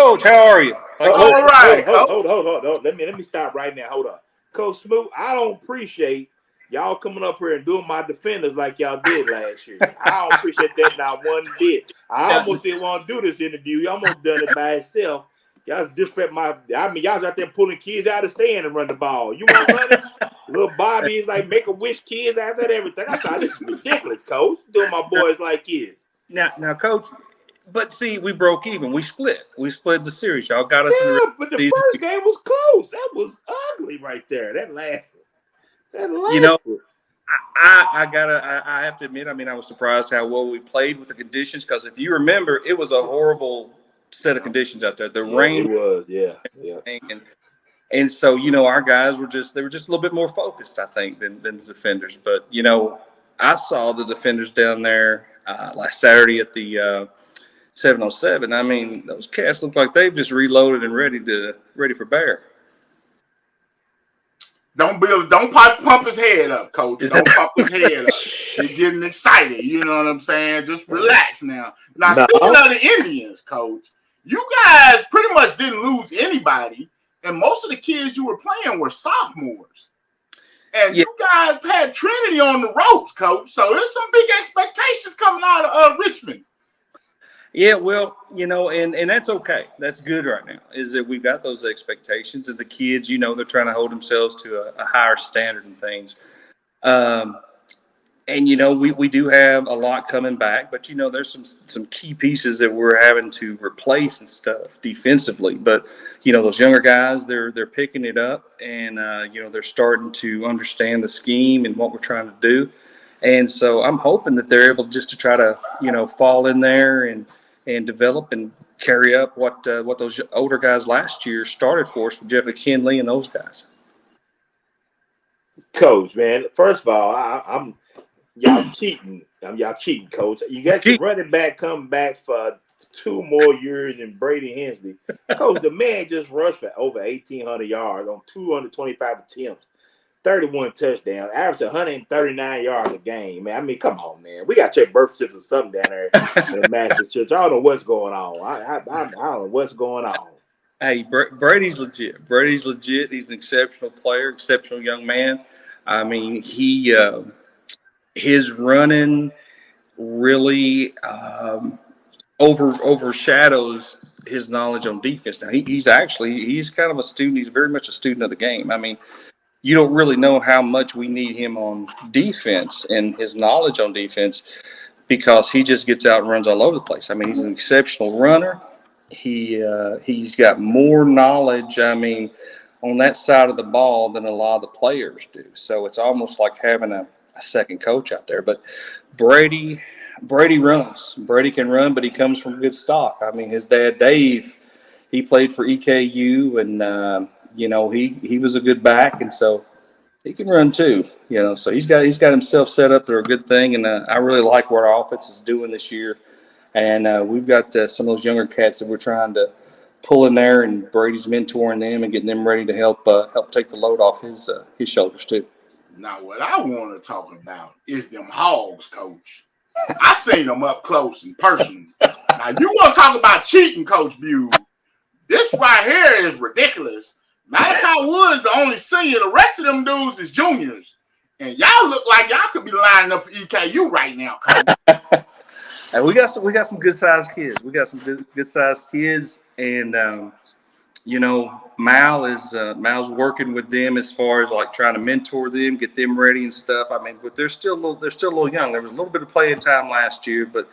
Coach. How are you? All right, Hold on. Let me stop right now. Hold on. Coach Smoot, I don't appreciate y'all coming up here and doing my defenders like y'all did last year. I don't appreciate that not one bit. I almost didn't want to do this interview. You almost done it by itself. Y'all disrespect y'all's out there pulling kids out of the stand and run the ball. You want to run it? Little Bobby is like Make-A-Wish kids out there, everything. I saw this is ridiculous, Coach. Doing my boys like kids. Now, Coach. But see, we broke even. We split. We split the series. Y'all got us in the but the first game was close. That was ugly right there. That last one. You know, I have to admit, I mean, I was surprised how well we played with the conditions, because if you remember, it was a horrible set of conditions out there. The rain. It was, yeah. And so, our guys were just a little bit more focused, I think, than the defenders. But, I saw the defenders down there last Saturday at the 707. I mean, those cats look like they've just reloaded and ready for bear. Don't pump his head up, Coach. Don't pump his head up. He's getting excited. You know what I'm saying? Just relax now. Now, speaking of the Indians, Coach, you guys pretty much didn't lose anybody, and most of the kids you were playing were sophomores. And you guys had Trinity on the ropes, Coach. So there's some big expectations coming out of Richmond. Yeah, well, and that's okay. That's good right now, is that we've got those expectations, and the kids, they're trying to hold themselves to a higher standard and things. And, we do have a lot coming back, but, there's some key pieces that we're having to replace and stuff defensively. But, those younger guys, they're picking it up, and, they're starting to understand the scheme and what we're trying to do. And so I'm hoping that they're able just to try to, fall in there and develop and carry up what those older guys last year started for us with Jeff McKinley and those guys. Coach, man, first of all, y'all cheating. Y'all cheating, Coach. You got your running back coming back for 2 more years than Brady Hensley. Coach, the man just rushed for over 1,800 yards on 225 attempts. 31 touchdowns, average 139 yards a game, man. I mean, come on, man. We got to check birth certificates or something down there in Madison Central. I don't know what's going on. I don't know what's going on. Hey, Brady's legit. Brady's legit. He's an exceptional player, exceptional young man. I mean, his running really overshadows his knowledge on defense. Now, he's kind of a student. He's very much a student of the game. I mean, you don't really know how much we need him on defense and his knowledge on defense, because he just gets out and runs all over the place. I mean, he's an exceptional runner. He's got more knowledge, I mean, on that side of the ball than a lot of the players do. So it's almost like having a second coach out there. But Brady runs. Brady can run, but he comes from good stock. I mean, his dad, Dave, he played for EKU, and he was a good back, and so he can run too. So he's got himself set up for a good thing, and I really like what our offense is doing this year. And we've got some of those younger cats that we're trying to pull in there, and Brady's mentoring them and getting them ready to help take the load off his shoulders too. Now, what I want to talk about is them hogs, Coach. I seen them up close and personal. Now, you want to talk about cheating, Coach Bew? This right here is ridiculous. Malachi Wood's the only senior. The rest of them dudes is juniors. And y'all look like y'all could be lining up for EKU right now, Coach. And we got some good sized kids. We got some good sized kids, and Mal's working with them as far as like trying to mentor them, get them ready and stuff. I mean, but they're still a little young. There was a little bit of playing time last year, but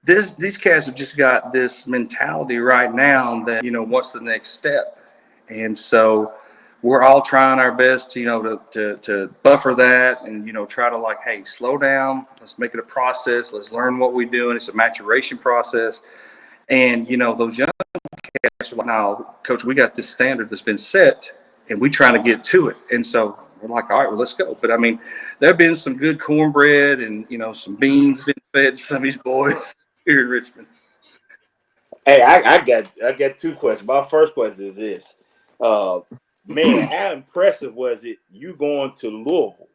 these cats have just got this mentality right now that what's the next step, and so we're all trying our best to buffer that and try to like, hey, slow down, let's make it a process, let's learn what we're doing. It's a maturation process. And those young cats are like, no, Coach, we got this standard that's been set and we're trying to get to it. And so we're like, all right, well, let's go. But I mean, there have been some good cornbread and some beans been fed to some of these boys here in Richmond. Hey, I got 2 questions. My first question is this. Man, how impressive was it you going to Louisville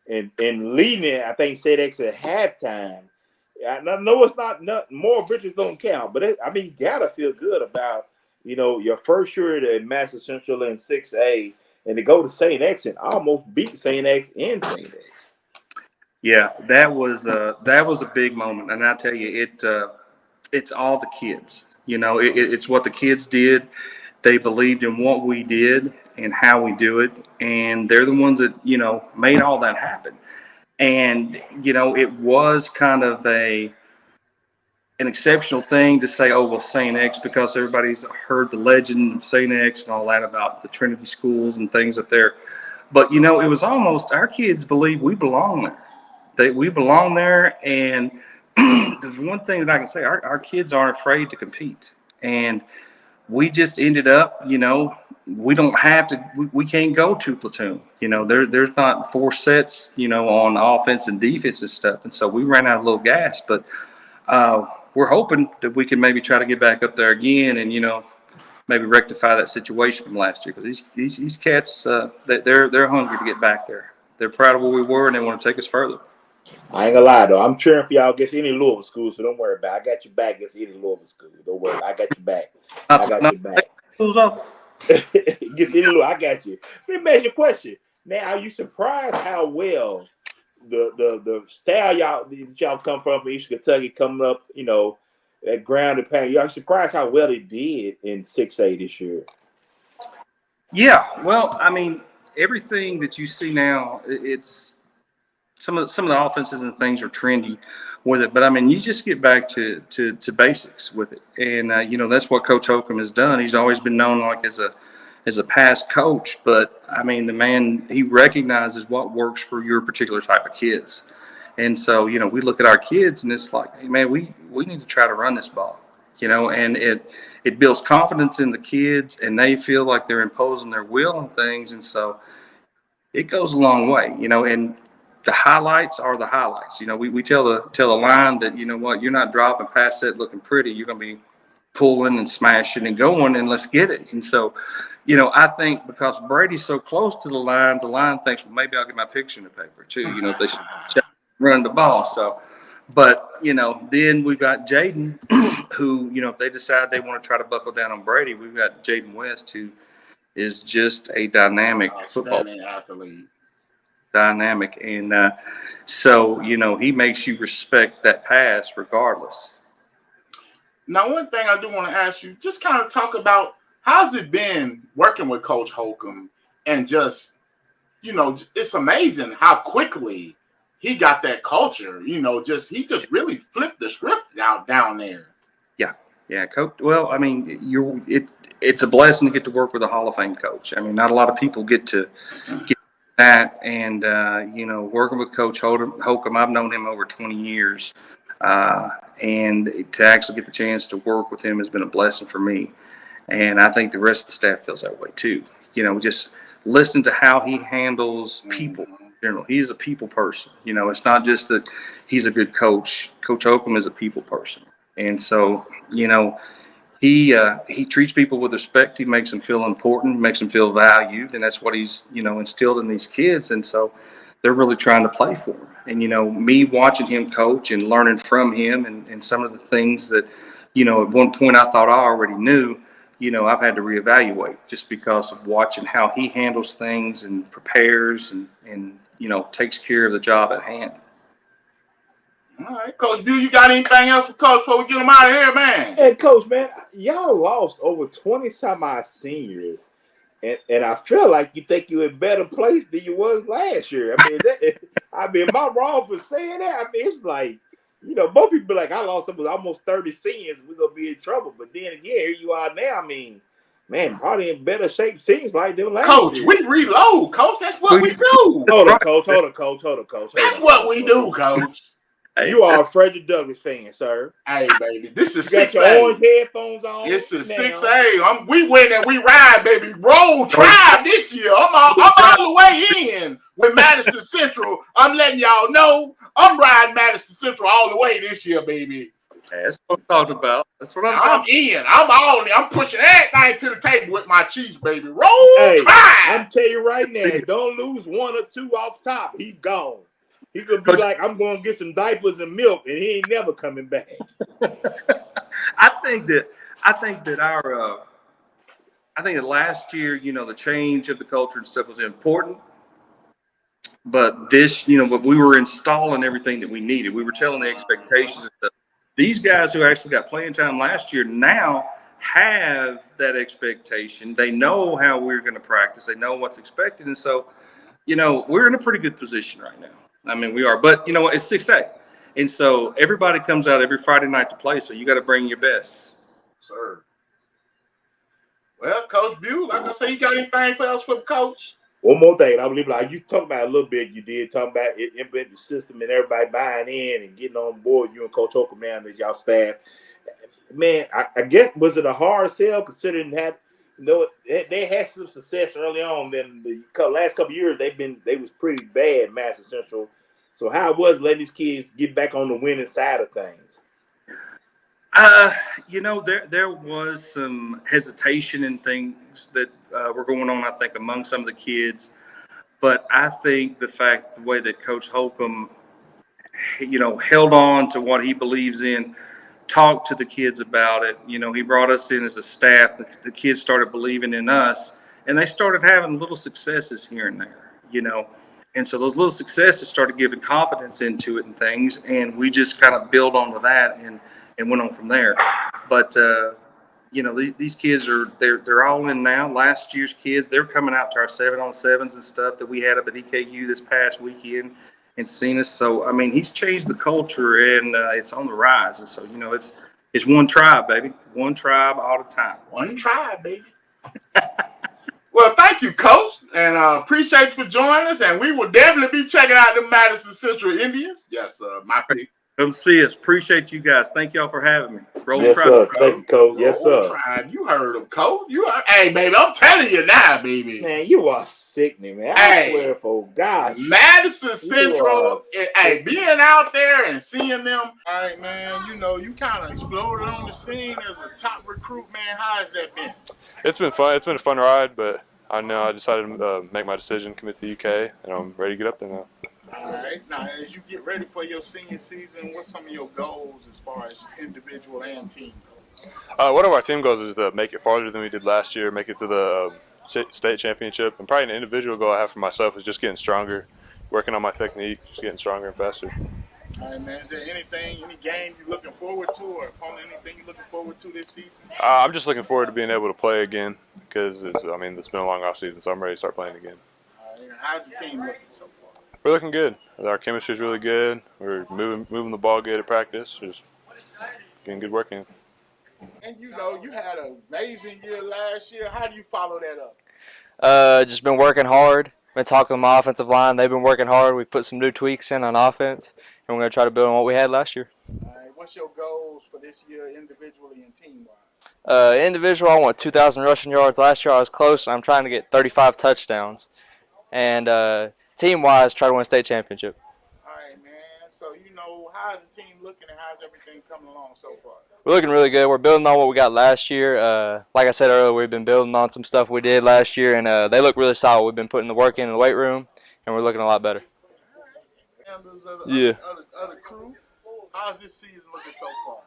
and leading it, I think, FedEx at halftime, I know it's not more bridges don't count, but I mean, you gotta feel good about your first year at Madison Central in 6A, and to go to St. X and almost beat St. X in St. X. Yeah, that was a big moment, and I tell you, it's all the kids. It's what the kids did. They believed in what we did and how we do it, and they're the ones that made all that happen. And it was kind of an exceptional thing to say, oh, well, St. X, because everybody's heard the legend of St. X and all that about the Trinity schools and things up there. But, it was almost, our kids believe we belong there. We belong there. And there's one thing that I can say, our kids aren't afraid to compete. And we just ended up, we don't have to, we can't go to platoon. There's not 4 sets, on offense and defense and stuff. And so we ran out of a little gas. But we're hoping that we can maybe try to get back up there again and, maybe rectify that situation from last year. Because these cats, they're hungry to get back there. They're proud of where we were, and they want to take us further. I ain't gonna lie though, I'm cheering for y'all against any Louisville school, so don't worry about it. I got your back against any Louisville school. Don't worry, I got your back. I got your back. Against any Louisville, I got you. Let me ask you a question. Now, are you surprised how well the style y'all come from Eastern Kentucky coming up, that ground and pound? Y'all surprised how well they did in 6A this year? Yeah, well, I mean, everything that you see now, it's some of the offenses and things are trendy with it, but I mean, you just get back to basics with it, and that's what Coach Holcomb has done. He's always been known like as a past coach, but I mean, the man, he recognizes what works for your particular type of kids, and so we look at our kids and it's like, hey man, we need to try to run this ball, and it builds confidence in the kids, and they feel like they're imposing their will on things, and so it goes a long way, and the highlights are the highlights. We tell the line that, what, you're not dropping past that looking pretty. You're going to be pulling and smashing and going, and let's get it. And so, I think because Brady's so close to the line thinks, well, maybe I'll get my picture in the paper too. If they should run the ball. So, but, then we've got Jaden who, if they decide they want to try to buckle down on Brady, we've got Jaden West, who is just a dynamic football athlete. Dynamic, and so he makes you respect that pass regardless. Now, one thing I do want to ask you, just kind of talk about how's it been working with Coach Holcomb, and just it's amazing how quickly he got that culture. He just really flipped the script out down there. Yeah, coach. Well, I mean, it's a blessing to get to work with a Hall of Fame coach. I mean, not a lot of people get that, and working with Coach Holcomb, I've known him over 20 years, and to actually get the chance to work with him has been a blessing for me, and I think the rest of the staff feels that way too. Just listen to how he handles people in general. He's a people person. It's not just that he's a good coach. Coach Holcomb is a people person, and so he treats people with respect. He makes them feel important, makes them feel valued, and that's what he's instilled in these kids. And so they're really trying to play for him. And me watching him coach and learning from him, and some of the things that at one point I thought I already knew, I've had to reevaluate just because of watching how he handles things and prepares and takes care of the job at hand. All right, Coach Bill, you got anything else for Coach before we get him out of here, man? Hey, Coach, man, y'all lost over 20-some-odd seniors, and I feel like you think you're in a better place than you was last year. I mean, am I wrong for saying that? I mean, it's like, most people be like, I lost almost 30 seniors, we're going to be in trouble. But then again, here you are now. I mean, man, probably in better shape seems like them last Coach, year. we reload, Coach. That's what we do. Hold on, Coach. That's what we do, Coach. You are a Frederick Douglass fan, sir. Hey, baby, this is 6A. You got your orange headphones on. It's a 6A. We win and we ride, baby. Roll Tribe this year. I'm all the way in with Madison Central. I'm letting y'all know I'm riding Madison Central all the way this year, baby. That's what I'm talking about. That's what I'm in. I'm all in. I'm pushing everything to the table with my Chiefs, baby. Roll Tribe. I'm telling you right now, don't lose one or two off top. He's gone. He could be like, I'm going to get some diapers and milk, and he ain't never coming back. I think that last year, the change of the culture and stuff was important. But this, but we were installing everything that we needed. We were telling the expectations and stuff. These guys who actually got playing time last year now have that expectation. They know how we're going to practice. They know what's expected. And so, we're in a pretty good position right now. I mean, we are. But, it's 6A. And so everybody comes out every Friday night to play. So you got to bring your best. Sir. Well, Coach Bew, like I say, you got anything else for the coach? One more thing, I believe, like you talked about a little bit, you did talk about it, implement the system and everybody buying in and getting on board. You and Coach Holcomb, man, as y'all staff, man. I guess was it a hard sell considering that they had some success early on. Then the last couple of years they was pretty bad, Madison Central. So how it was letting these kids get back on the winning side of things? There was some hesitation in things that were going on, I think, among some of the kids. But I think the way that Coach Holcomb, held on to what he believes in, talked to the kids about it. He brought us in as a staff. The kids started believing in us, and they started having little successes here and there, And so those little successes started giving confidence into it and things, and we just kind of built onto that and went on from there. But these kids they're all in now. Last year's kids, they're coming out to our 7-on-7s and stuff that we had up at EKU this past weekend and seen us. So I mean, he's changed the culture and it's on the rise. And so it's one tribe, baby, one tribe all the time. One tribe, baby. Well, thank you, Coach, and appreciate you for joining us. And we will definitely be checking out the Madison Central Indians. Yes, my pick. Come see us. Appreciate you guys. Thank y'all for having me. Roll yes, Tribe. Sir. Thank you, Coach. Yes, sir. Tribe. You heard him, Coach. Hey, baby, I'm telling you now, baby. Man, you are sickening, man. I swear, for God. Madison Central, being out there and seeing them. All right, man, you kind of exploded on the scene as a top recruit, man. How has that been? It's been fun. It's been a fun ride, but I decided to make my decision, commit to UK, and I'm ready to get up there now. All right. Now, as you get ready for your senior season, what's some of your goals as far as individual and team goals? One of our team goals is to make it farther than we did last year, make it to the state championship. And probably an individual goal I have for myself is just getting stronger, working on my technique, just getting stronger and faster. All right, man. Is there any game you're looking forward to, or anything you're looking forward to this season? I'm just looking forward to being able to play again because it's been a long off season, so I'm ready to start playing again. All right. How's the team looking so far? We're looking good. Our chemistry is really good. We're moving the ball good at practice. Just getting good working. And you had an amazing year last year. How do you follow that up? Just been working hard. Been talking to my offensive line. They've been working hard. We put some new tweaks in on offense, and we're going to try to build on what we had last year. All right. What's your goals for this year individually and team-wise? Individual, I want 2,000 rushing yards. Last year I was close. I'm trying to get 35 touchdowns. And team-wise, try to win a state championship. All right, man. So, how's the team looking and how's everything coming along so far? We're looking really good. We're building on what we got last year. Like I said earlier, we've been building on some stuff we did last year, and they look really solid. We've been putting the work in the weight room, and we're looking a lot better. Other crew, how's this season looking so far?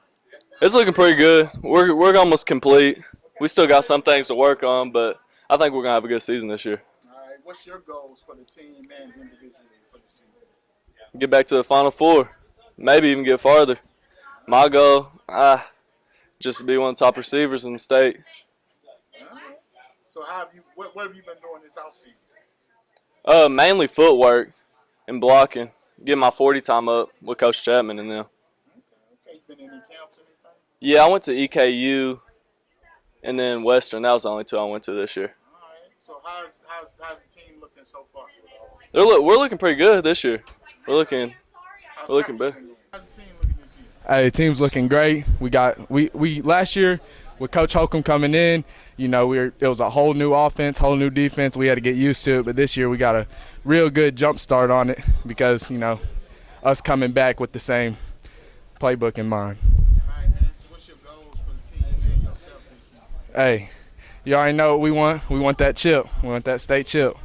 It's looking pretty good. We're almost complete. We still got some things to work on, but I think we're going to have a good season this year. All right. What's your goals for the team and individually for the season? Get back to the Final Four. Maybe even get farther. My goal, just to be one of the top receivers in the state. So what have you been doing this offseason? Mainly footwork and blocking. Get my 40 time up with Coach Chapman and them. Okay. You been in any camps or anything? Yeah, I went to EKU and then Western. That was the only two I went to this year. All right. So how's the team looking so far? We're looking pretty good this year. We're looking better. How's the team looking this year? Hey, the team's looking great. We last year with Coach Holcomb coming in, it was a whole new offense, whole new defense. We had to get used to it, but this year we got a real good jump start on it because us coming back with the same playbook in mind. All right, man. So what's your goals for the team and yourself this season? Hey, you already know what we want. We want that chip. We want that state chip.